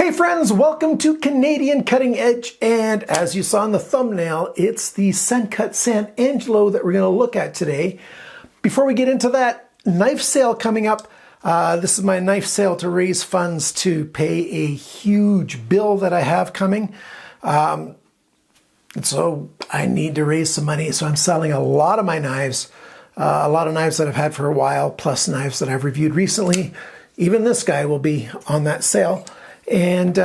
Hey friends, welcome to Canadian Cutting Edge, and as you saw in the thumbnail, it's the Sencut San Angelo that we're going to look at today. Before we get into that, knife sale coming up. This is my knife sale to raise funds to pay a huge bill that I have coming. So I need to raise some money, so I'm selling a lot of my knives, a lot of knives that I've had for a while, plus knives that I've reviewed recently. Even this guy will be on that sale. And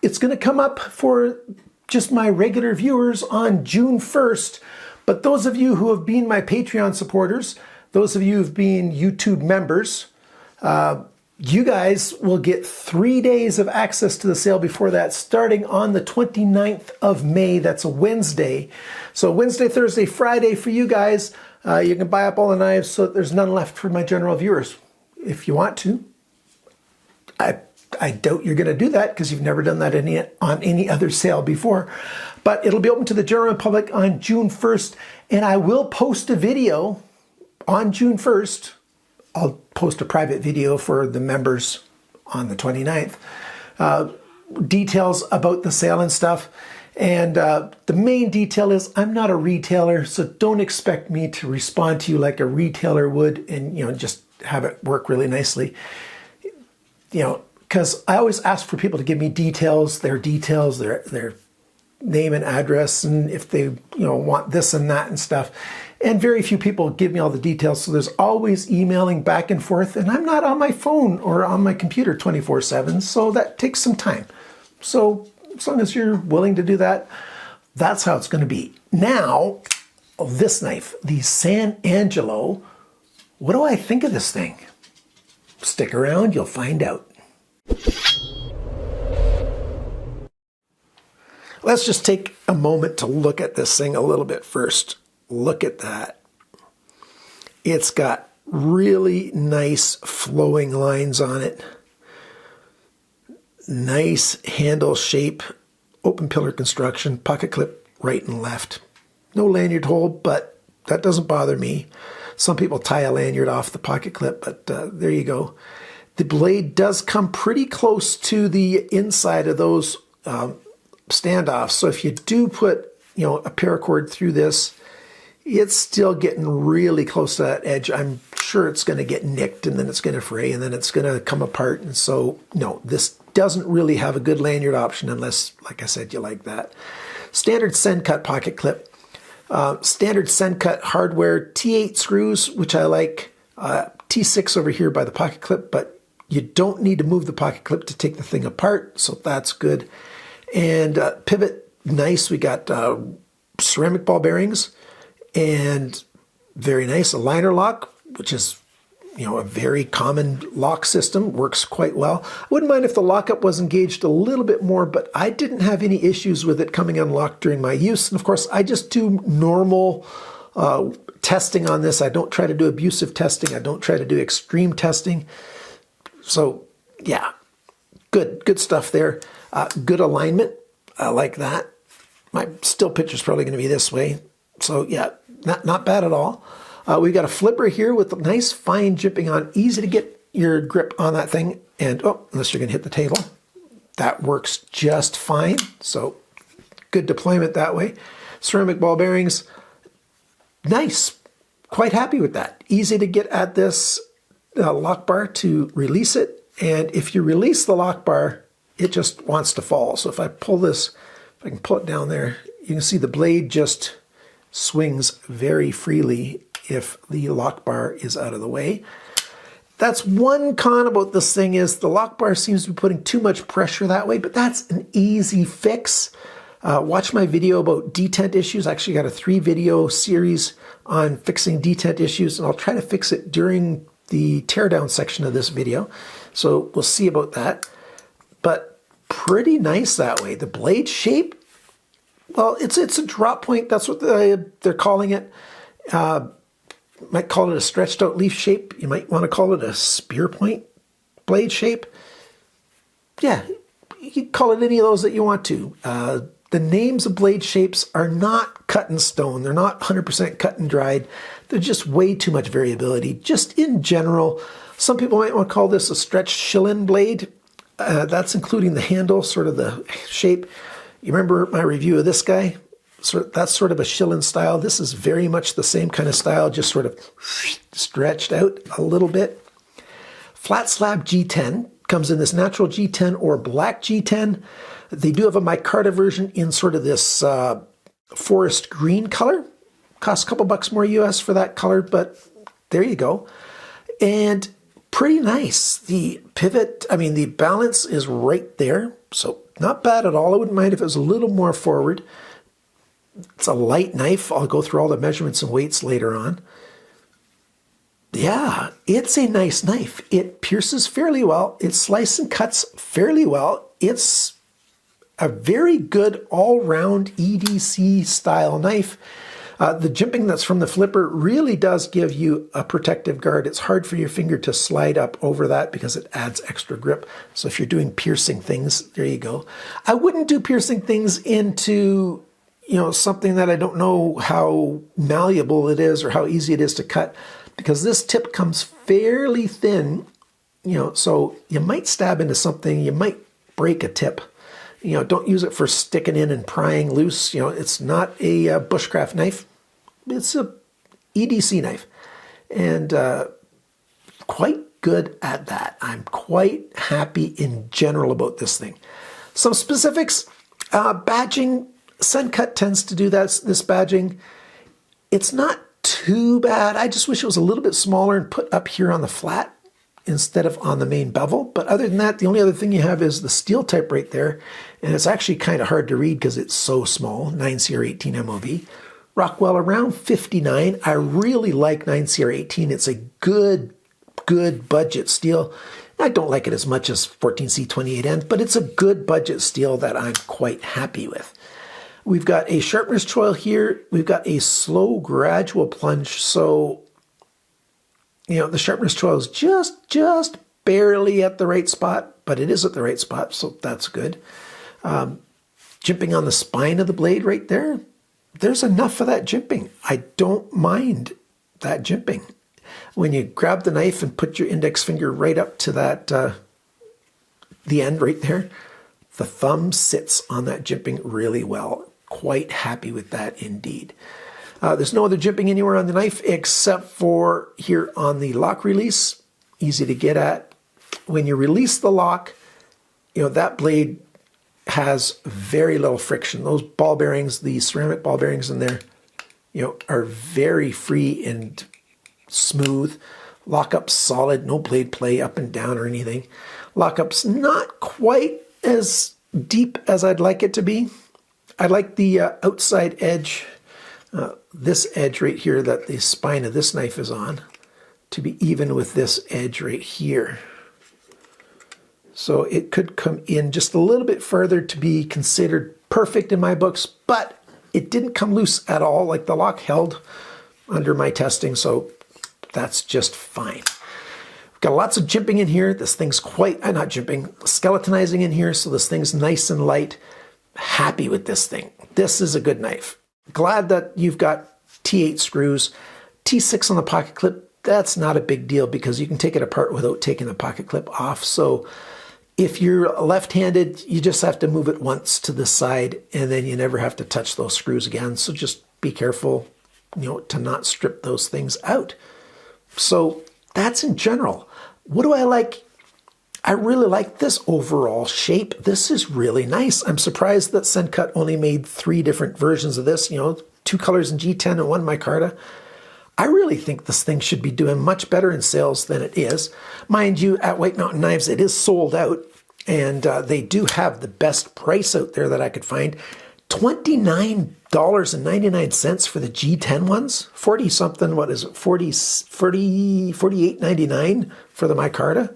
it's going to come up for just my regular viewers on June 1st. But those of you who have been my Patreon supporters, those of you who've been YouTube members, you guys will get 3 days of access to the sale before that, starting on the 29th of May. That's a Wednesday. So Wednesday, Thursday, Friday for you guys. You can buy up all the knives so that there's none left for my general viewers. If you want to. I doubt you're going to do that because you've never done that on any other sale before. But it'll be open to the general public on June 1st. And I will post a video on June 1st. I'll post a private video for the members on the 29th. Details about the sale and stuff. And the main detail is I'm not a retailer, so don't expect me to respond to you like a retailer would and, just have it work really nicely. Because I always ask for people to give me details, their name and address, and if they want this and that and stuff. And very few people give me all the details, so there's always emailing back and forth, and I'm not on my phone or on my computer 24/7, so that takes some time. So as long as you're willing to do that, that's how it's going to be. Now, this knife, the San Angelo, what do I think of this thing? Stick around, you'll find out. Let's just take a moment to look at this thing a little bit first. Look at that. It's got really nice flowing lines on it. Nice handle shape, open pillar construction, pocket clip right and left. No lanyard hole, but that doesn't bother me. Some people tie a lanyard off the pocket clip, but there you go. The blade does come pretty close to the inside of those standoffs. So if you do put, a paracord through this, it's still getting really close to that edge. I'm sure it's going to get nicked and then it's going to fray and then it's going to come apart. And so, no, this doesn't really have a good lanyard option unless, like I said, you like that. Standard Sencut pocket clip. Standard Sencut hardware, T8 screws, which I like. T6 over here by the pocket clip, but you don't need to move the pocket clip to take the thing apart, so that's good. And pivot, nice. We got ceramic ball bearings and very nice. A liner lock, which is, a very common lock system, works quite well. I wouldn't mind if the lockup was engaged a little bit more, but I didn't have any issues with it coming unlocked during my use. And of course, I just do normal testing on this. I don't try to do abusive testing. I don't try to do extreme testing. So yeah, good stuff there. Good alignment. I like that. My still picture's probably going to be this way. So yeah, not bad at all. We've got a flipper here with a nice fine jimping on. Easy to get your grip on that thing. And unless you're going to hit the table, that works just fine. So good deployment that way. Ceramic ball bearings. Nice. Quite happy with that. Easy to get at this lock bar to release it. And if you release the lock bar, it just wants to fall. So if I pull this, if I can pull it down there, you can see the blade just swings very freely if the lock bar is out of the way. That's one con about this thing is the lock bar seems to be putting too much pressure that way, but that's an easy fix. Watch my video about detent issues. I actually got a 3-video series on fixing detent issues, and I'll try to fix it during the teardown section of this video. So we'll see about that. But pretty nice that way. The blade shape, well, it's a drop point. That's what they're calling it. Might call it a stretched out leaf shape. You might want to call it a spear point blade shape. Yeah, you can call it any of those that you want to. The names of blade shapes are not cut in stone. They're not 100% cut and dried. There's just way too much variability. Just in general, some people might want to call this a stretched shillin blade. That's including the handle, sort of the shape. You remember my review of this guy? That's sort of a Schillen style. This is very much the same kind of style, just sort of stretched out a little bit. Flat slab G10 comes in this natural G10 or black G10. They do have a micarta version in sort of this forest green color. Costs a couple bucks more US for that color, but there you go. And pretty nice. The pivot, the balance is right there. So not bad at all. I wouldn't mind if it was a little more forward. It's a light knife. I'll go through all the measurements and weights later on. Yeah, it's a nice knife. It pierces fairly well. It slices and cuts fairly well. It's a very good all-round EDC style knife. The jimping that's from the flipper really does give you a protective guard. It's hard for your finger to slide up over that because it adds extra grip. So if you're doing piercing things, there you go. I wouldn't do piercing things into, something that I don't know how malleable it is or how easy it is to cut, because this tip comes fairly thin, so you might stab into something, you might break a tip. Don't use it for sticking in and prying loose. It's not a bushcraft knife. It's a EDC knife. And quite good at that. I'm quite happy in general about this thing. Some specifics, badging. Sencut tends to do this badging. It's not too bad. I just wish it was a little bit smaller and put up here on the flat instead of on the main bevel. But other than that, the only other thing you have is the steel type right there. And it's actually kind of hard to read because it's so small, 9CR18 MOV. Rockwell around 59. I really like 9CR18. It's a good budget steel. I don't like it as much as 14C28N, but it's a good budget steel that I'm quite happy with. We've got a sharpener's choil here. We've got a slow gradual plunge. So the sharpener's choil is just barely at the right spot, but it is at the right spot, so that's good. Jimping on the spine of the blade right there, there's enough for that jimping. I don't mind that jimping. When you grab the knife and put your index finger right up to that, the end right there, the thumb sits on that jimping really well. Quite happy with that indeed. There's no other jimping anywhere on the knife except for here on the lock release. Easy to get at. When you release the lock, that blade has very little friction. Those ball bearings, the ceramic ball bearings in there, are very free and smooth. Lockup's solid, no blade play up and down or anything. Lockup's not quite as deep as I'd like it to be. I like the outside edge, this edge right here that the spine of this knife is on, to be even with this edge right here. So it could come in just a little bit further to be considered perfect in my books, but it didn't come loose at all. Like the lock held under my testing, so that's just fine. We've got lots of jimping in here. This thing's not jimping, skeletonizing in here, so this thing's nice and light. Happy with this thing. This is a good knife. Glad that you've got T8 screws. T6 on the pocket clip, that's not a big deal because you can take it apart without taking the pocket clip off. So if you're left-handed, you just have to move it once to the side and then you never have to touch those screws again. So just be careful, to not strip those things out. So that's in general. What do I like? I really like this overall shape. This is really nice. I'm surprised that Sencut only made 3 different versions of this, 2 colors in G10 and 1 micarta. I really think this thing should be doing much better in sales than it is. Mind you, at White Mountain Knives, it is sold out, and they do have the best price out there that I could find. $29.99 for the G10 ones. 40 something, what is it? $48.99 for the micarta.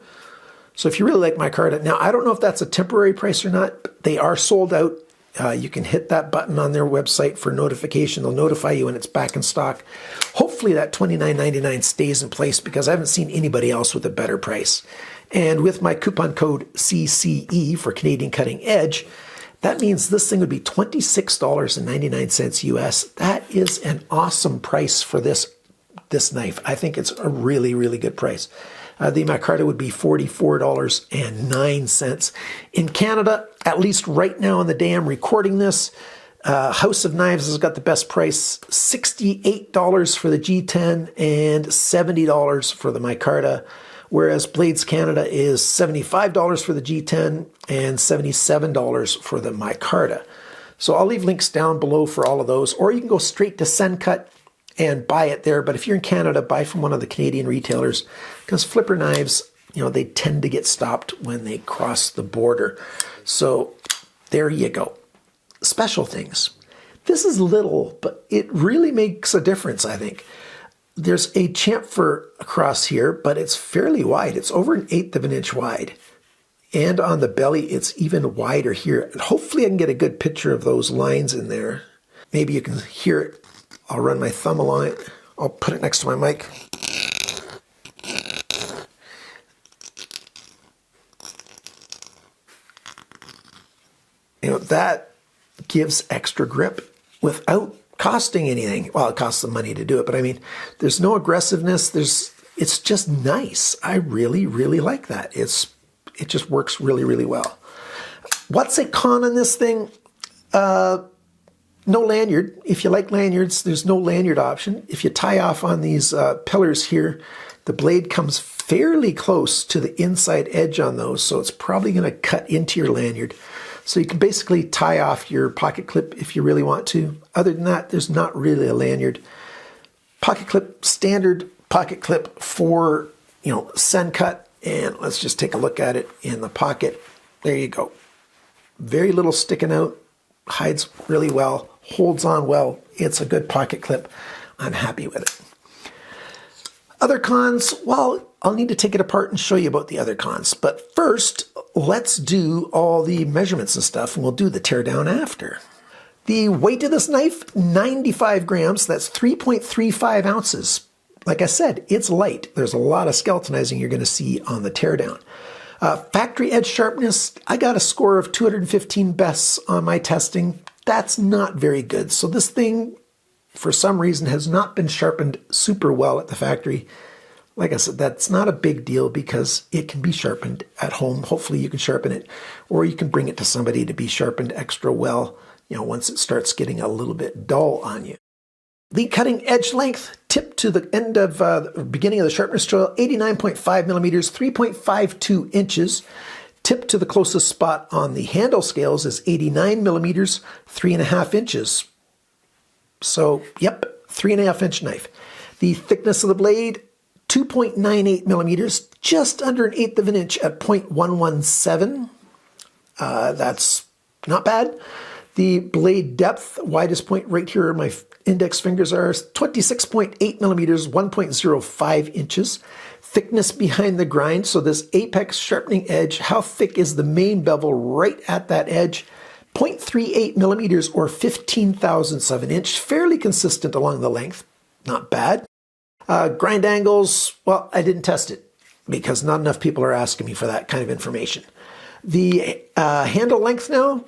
So if you really like micarta, now I don't know if that's a temporary price or not, but they are sold out. You can hit that button on their website for notification. They'll notify you when it's back in stock. Hopefully that $29.99 stays in place because I haven't seen anybody else with a better price. And with my coupon code CCE for Canadian Cutting Edge, that means this thing would be $26.99 US. That is an awesome price for this knife. I think it's a really, really good price. The micarta would be $44.09. In Canada, at least right now on the day I'm recording this, House of Knives has got the best price, $68 for the G10 and $70 for the micarta, whereas Blades Canada is $75 for the G10 and $77 for the micarta. So I'll leave links down below for all of those, or you can go straight to Sencut and buy it there. But if you're in Canada, buy from one of the Canadian retailers, because flipper knives, they tend to get stopped when they cross the border. So there you go. Special things. This is little, but it really makes a difference, I think. There's a chamfer across here, but it's fairly wide. It's over 1/8 of an inch wide. And on the belly, it's even wider here. And hopefully I can get a good picture of those lines in there. Maybe you can hear it. I'll run my thumb along it. I'll put it next to my mic. That gives extra grip without costing anything. Well, it costs some money to do it, but I mean, there's no aggressiveness. It's just nice. I really, really like that. It just works really, really well. What's a con on this thing? No lanyard. If you like lanyards, there's no lanyard option. If you tie off on these pillars here, the blade comes fairly close to the inside edge on those, so it's probably going to cut into your lanyard. So you can basically tie off your pocket clip if you really want to. Other than that, there's not really a lanyard. Pocket clip, standard pocket clip for, Sencut. And let's just take a look at it in the pocket. There you go. Very little sticking out. Hides really well. Holds on well. It's a good pocket clip. I'm happy with it. Other cons, well, I'll need to take it apart and show you about the other cons. But first, let's do all the measurements and stuff, and we'll do the teardown after. The weight of this knife, 95 grams. That's 3.35 ounces. Like I said, it's light. There's a lot of skeletonizing you're going to see on the teardown. Factory edge sharpness, I got a score of 215 bests on my testing. That's not very good. So this thing, for some reason, has not been sharpened super well at the factory. Like I said, that's not a big deal because it can be sharpened at home. Hopefully you can sharpen it, or you can bring it to somebody to be sharpened extra well, once it starts getting a little bit dull on you. The cutting edge length, tip to the end of the beginning of the sharpness choil, 89.5 millimeters, 3.52 inches. Tip to the closest spot on the handle scales is 89 millimeters, 3.5 inches. So, yep, 3.5 inch knife. The thickness of the blade, 2.98 millimeters, just under 1/8 of an inch at 0.117. That's not bad. The blade depth, widest point right here where my index fingers are, 26.8 millimeters, 1.05 inches. Thickness behind the grind, so this apex sharpening edge, how thick is the main bevel right at that edge? 0.38 millimeters or 15 thousandths of an inch. Fairly consistent along the length. Not bad. Grind angles, well, I didn't test it because not enough people are asking me for that kind of information. The handle length now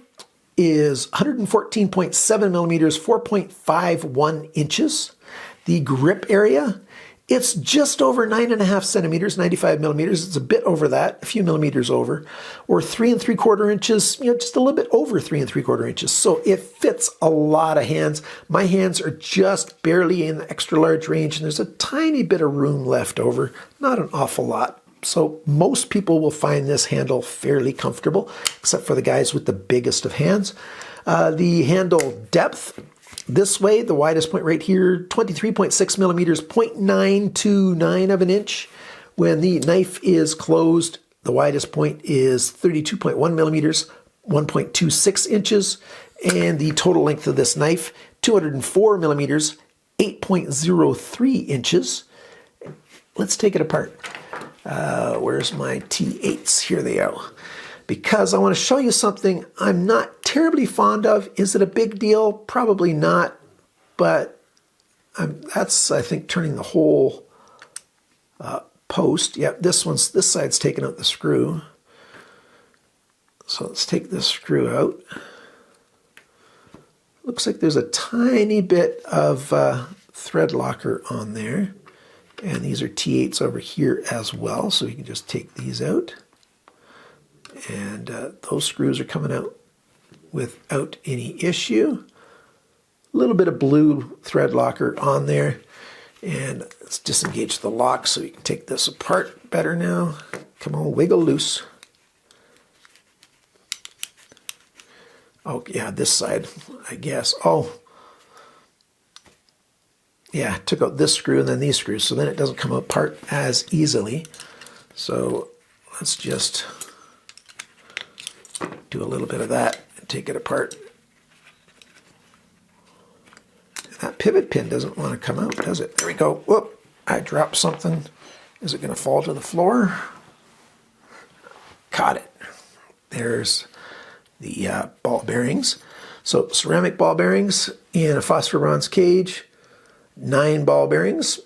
is 114.7 millimeters, 4.51 inches. The grip area, it's just over 9.5 centimeters, 95 millimeters. It's a bit over that, a few millimeters over, or 3 3/4 inches, just a little bit over 3 3/4 inches. So it fits a lot of hands. My hands are just barely in the extra large range, and there's a tiny bit of room left over, not an awful lot. So most people will find this handle fairly comfortable, except for the guys with the biggest of hands. The handle depth, this way, the widest point right here, 23.6 millimeters, 0.929 of an inch. When the knife is closed, the widest point is 32.1 millimeters, 1.26 inches. And the total length of this knife, 204 millimeters, 8.03 inches. Let's take it apart. Where's my T8s? Here they are. Because I want to show you something I'm not terribly fond of. Is it a big deal? Probably not. But that's, I think, turning the whole post. Yeah, this side's taking out the screw. So let's take this screw out. Looks like there's a tiny bit of thread locker on there. And these are T8s over here as well, so we can just take these out. And those screws are coming out without any issue. A little bit of blue thread locker on there. And let's disengage the lock so we can take this apart better now. Come on, wiggle loose. Oh, yeah, this side, I guess. Oh, yeah, took out this screw and then these screws, so then it doesn't come apart as easily. So let's just do a little bit of that and take it apart. And that pivot pin doesn't want to come out, does it? There we go. Whoop, I dropped something. Is it going to fall to the floor? Caught it. There's the ball bearings. So ceramic ball bearings in a phosphor bronze cage, 9 ball bearings.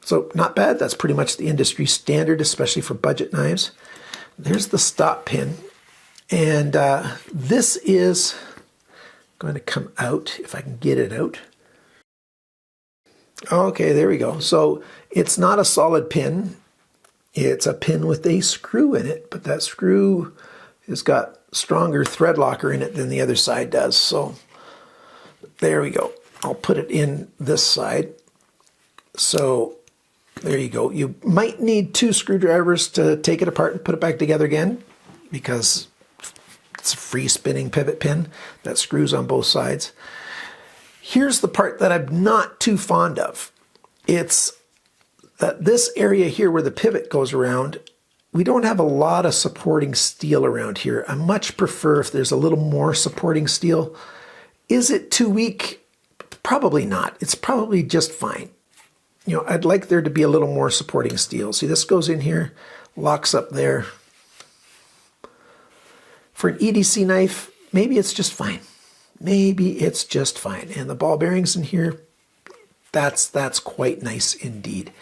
So not bad. That's pretty much the industry standard, especially for budget knives. There's the stop pin. And this is going to come out, if I can get it out. Okay, there we go. So it's not a solid pin. It's a pin with a screw in it, but that screw has got stronger thread locker in it than the other side does. So there we go. I'll put it in this side. So there you go. You might need 2 screwdrivers to take it apart and put it back together again, because it's a free spinning pivot pin that screws on both sides. Here's the part that I'm not too fond of. It's that this area here where the pivot goes around, we don't have a lot of supporting steel around here. I much prefer if there's a little more supporting steel. Is it too weak? Probably not. It's probably just fine. You know, I'd like there to be a little more supporting steel. See, this goes in here, locks up there. For an EDC knife, maybe it's just fine. Maybe it's just fine. And the ball bearings in here, that's quite nice indeed.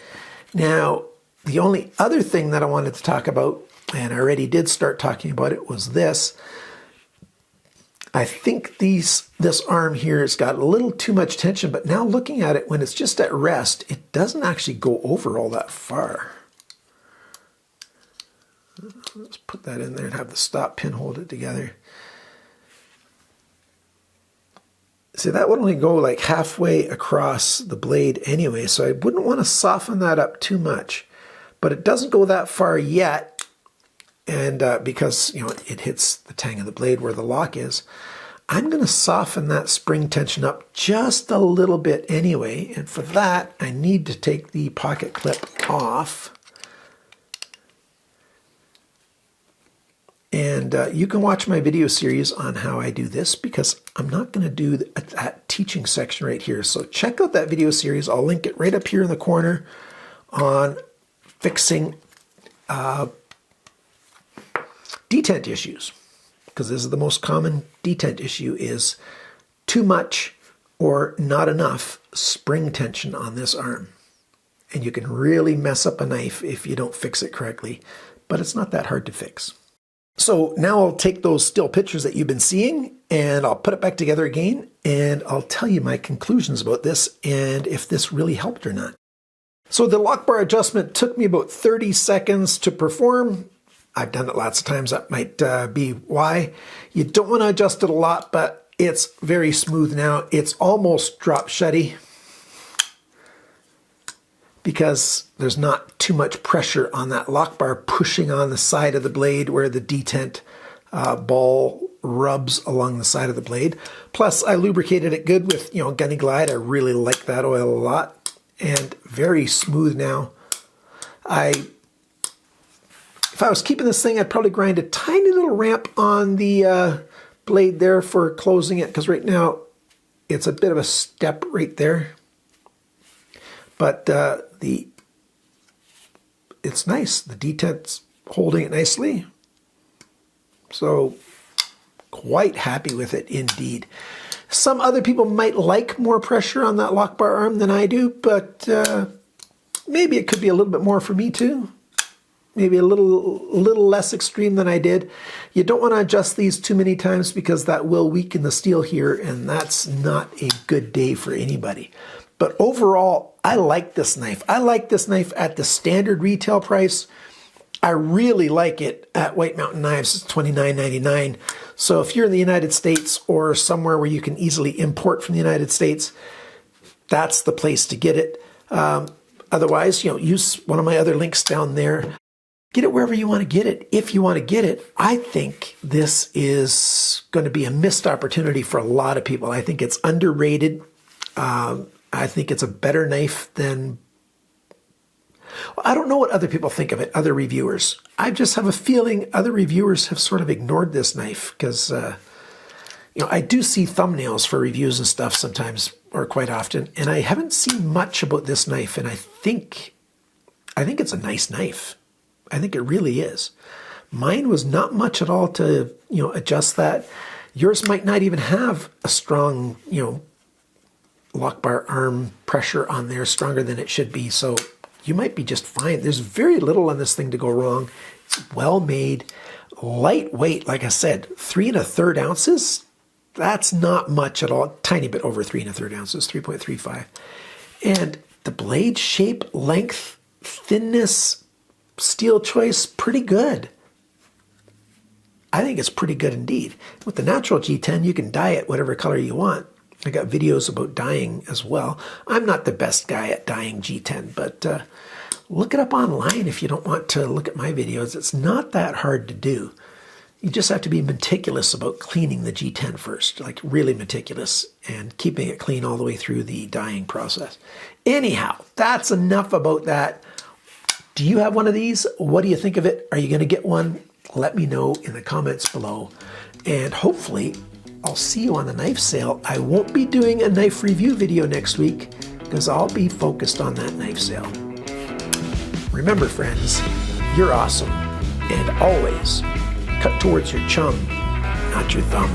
Now, the only other thing that I wanted to talk about, and I already did start talking about it, was this. I think this arm here has got a little too much tension, but now looking at it when it's just at rest, it doesn't actually go over all that far. Let's put that in there and have the stop pin hold it together. See, that would only go like halfway across the blade anyway, so I wouldn't want to soften that up too much. But it doesn't go that far yet, and because, you know, it hits the tang of the blade where the lock is, I'm going to soften that spring tension up just a little bit anyway, and for that, I need to take the pocket clip off. And you can watch my video series on how I do this, because I'm not going to do that teaching section right here. So check out that video series. I'll link it right up here in the corner on fixing detent issues, because this is the most common detent issue, is too much or not enough spring tension on this arm. And you can really mess up a knife if you don't fix it correctly, but it's not that hard to fix. So now I'll take those still pictures that you've been seeing and I'll put it back together again, and I'll tell you my conclusions about this and if this really helped or not. So the lock bar adjustment took me about 30 seconds to perform. I've done it lots of times. That might be why. You don't want to adjust it a lot, but it's very smooth now. It's almost drop shutty because there's not too much pressure on that lock bar pushing on the side of the blade where the detent ball rubs along the side of the blade. Plus, I lubricated it good with, Gunny Glide. I really like that oil a lot, and very smooth now. If I was keeping this thing, I'd probably grind a tiny little ramp on the blade there for closing it, because right now it's a bit of a step right there. But it's nice. The detent's holding it nicely. So quite happy with it indeed. Some other people might like more pressure on that lock bar arm than I do, but maybe it could be a little bit more for me too. Maybe a little less extreme than I did. You don't want to adjust these too many times because that will weaken the steel here, and that's not a good day for anybody. But overall, I like this knife. I like this knife at the standard retail price. I really like it at White Mountain Knives. It's $29.99. So if you're in the United States or somewhere where you can easily import from the United States, that's the place to get it. Otherwise, use one of my other links down there. Get it wherever you want to get it. If you want to get it, I think this is going to be a missed opportunity for a lot of people. I think it's underrated. I think it's a better knife than... Well, I don't know what other people think of it, other reviewers. I just have a feeling other reviewers have sort of ignored this knife because, I do see thumbnails for reviews and stuff sometimes, or quite often, and I haven't seen much about this knife, and I think it's a nice knife. I think it really is. Mine was not much at all to, adjust that. Yours might not even have a strong, lock bar arm pressure on there, stronger than it should be, so you might be just fine. There's very little on this thing to go wrong. It's well made, lightweight, like I said, 3 1/3 ounces. That's not much at all. Tiny bit over 3 1/3 ounces, 3.35. And the blade shape, length, thinness, steel choice, pretty good. I think it's pretty good indeed. With the natural G10, you can dye it whatever color you want. I got videos about dyeing as well. I'm not the best guy at dyeing G10, but look it up online if you don't want to look at my videos. It's not that hard to do. You just have to be meticulous about cleaning the G10 first, like really meticulous, and keeping it clean all the way through the dyeing process. Anyhow, that's enough about that. Do you have one of these? What do you think of it? Are you going to get one? Let me know in the comments below. And hopefully, I'll see you on the knife sale. I won't be doing a knife review video next week because I'll be focused on that knife sale. Remember, friends, you're awesome. And always cut towards your chum, not your thumb.